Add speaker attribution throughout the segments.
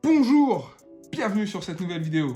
Speaker 1: Bonjour, bienvenue sur cette nouvelle vidéo.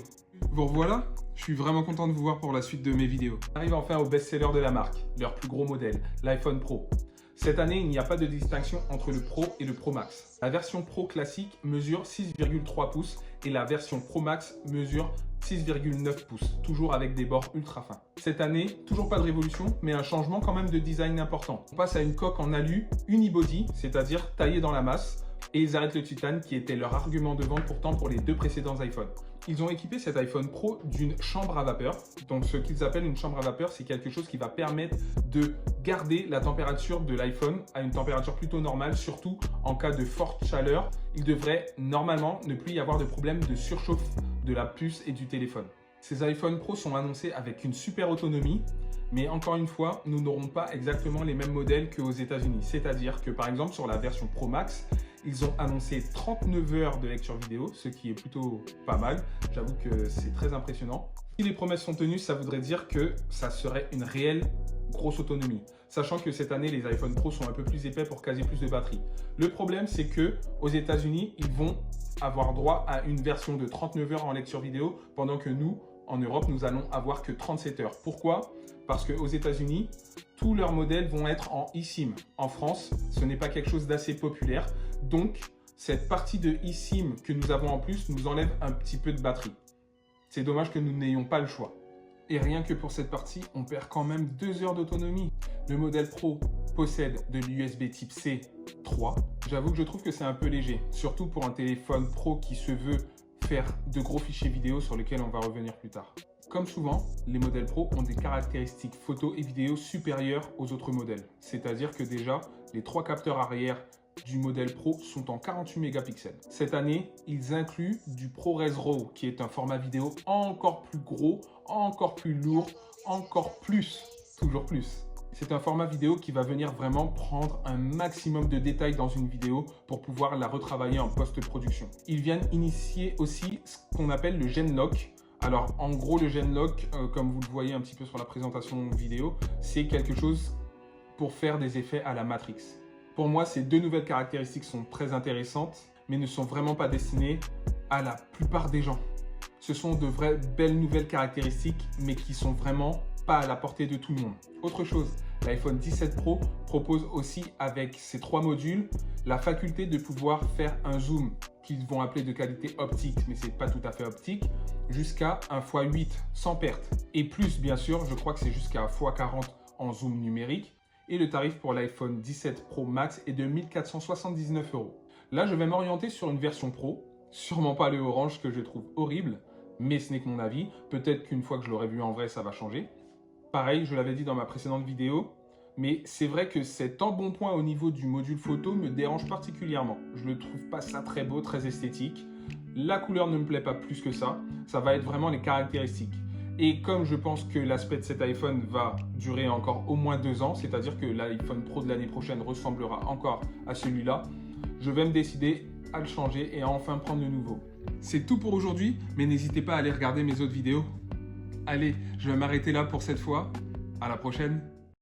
Speaker 1: Vous revoilà, je suis vraiment content de vous voir pour la suite de mes vidéos. On arrive enfin au best-seller de la marque, leur plus gros modèle, l'iPhone Pro. Cette année, il n'y a pas de distinction entre le Pro et le Pro Max. La version Pro classique mesure 6,3 pouces et la version Pro Max mesure 6,9 pouces, toujours avec des bords ultra fins. Cette année, toujours pas de révolution, mais un changement quand même de design important. On passe à une coque en alu unibody, c'est-à-dire taillée dans la masse, et ils arrêtent le titane qui était leur argument de vente pourtant pour les deux précédents iPhones. Ils ont équipé cet iPhone Pro d'une chambre à vapeur. Donc ce qu'ils appellent une chambre à vapeur, c'est quelque chose qui va permettre de garder la température de l'iPhone à une température plutôt normale, surtout en cas de forte chaleur. Il devrait normalement ne plus y avoir de problème de surchauffe de la puce et du téléphone. Ces iPhone Pro sont annoncés avec une super autonomie, mais encore une fois, nous n'aurons pas exactement les mêmes modèles qu'aux États-Unis. C'est-à-dire que par exemple sur la version Pro Max, ils ont annoncé 39 heures de lecture vidéo, ce qui est plutôt pas mal. J'avoue que c'est très impressionnant. Si les promesses sont tenues, ça voudrait dire que ça serait une réelle grosse autonomie. Sachant que cette année, les iPhone Pro sont un peu plus épais pour caser plus de batterie. Le problème, c'est que aux États-Unis, ils vont avoir droit à une version de 39 heures en lecture vidéo, pendant que nous, en Europe, nous allons avoir que 37 heures. Pourquoi? Parce qu'aux États-Unis, tous leurs modèles vont être en eSIM. En France, ce n'est pas quelque chose d'assez populaire. Donc, cette partie de eSIM que nous avons en plus nous enlève un petit peu de batterie. C'est dommage que nous n'ayons pas le choix. Et rien que pour cette partie, on perd quand même 2 heures d'autonomie. Le modèle Pro possède de l'USB type C 3. J'avoue que je trouve que c'est un peu léger, surtout pour un téléphone Pro qui se veut faire de gros fichiers vidéo sur lesquels on va revenir plus tard. Comme souvent, les modèles Pro ont des caractéristiques photo et vidéo supérieures aux autres modèles. C'est-à-dire que déjà, les 3 capteurs arrière du modèle Pro sont en 48 mégapixels. Cette année, ils incluent du ProRes RAW, qui est un format vidéo encore plus gros, encore plus lourd, encore plus, toujours plus. C'est un format vidéo qui va venir vraiment prendre un maximum de détails dans une vidéo pour pouvoir la retravailler en post-production. Ils viennent initier aussi ce qu'on appelle le Genlock. Alors, en gros, le Genlock, comme vous le voyez un petit peu sur la présentation vidéo, c'est quelque chose pour faire des effets à la Matrix. Pour moi, ces 2 nouvelles caractéristiques sont très intéressantes, mais ne sont vraiment pas destinées à la plupart des gens. Ce sont de vraies belles nouvelles caractéristiques, mais qui sont vraiment pas à la portée de tout le monde. Autre chose, l'iPhone 17 Pro propose aussi avec ces 3 modules la faculté de pouvoir faire un zoom qu'ils vont appeler de qualité optique, mais c'est pas tout à fait optique, jusqu'à 1x8 sans perte. Et plus, bien sûr, je crois que c'est jusqu'à x40 en zoom numérique. Et le tarif pour l'iPhone 17 Pro Max est de 1 479 €. Là, je vais m'orienter sur une version Pro, sûrement pas le orange que je trouve horrible, mais ce n'est que mon avis. Peut-être qu'une fois que je l'aurai vu en vrai, ça va changer. Pareil, je l'avais dit dans ma précédente vidéo, mais c'est vrai que cet embonpoint au niveau du module photo me dérange particulièrement. Je ne trouve pas ça très beau, très esthétique. La couleur ne me plaît pas plus que ça. Ça va être vraiment les caractéristiques. Et comme je pense que l'aspect de cet iPhone va durer encore au moins 2 ans, c'est-à-dire que l'iPhone Pro de l'année prochaine ressemblera encore à celui-là, je vais me décider à le changer et à enfin prendre le nouveau. C'est tout pour aujourd'hui, mais n'hésitez pas à aller regarder mes autres vidéos. Allez, je vais m'arrêter là pour cette fois. À la prochaine.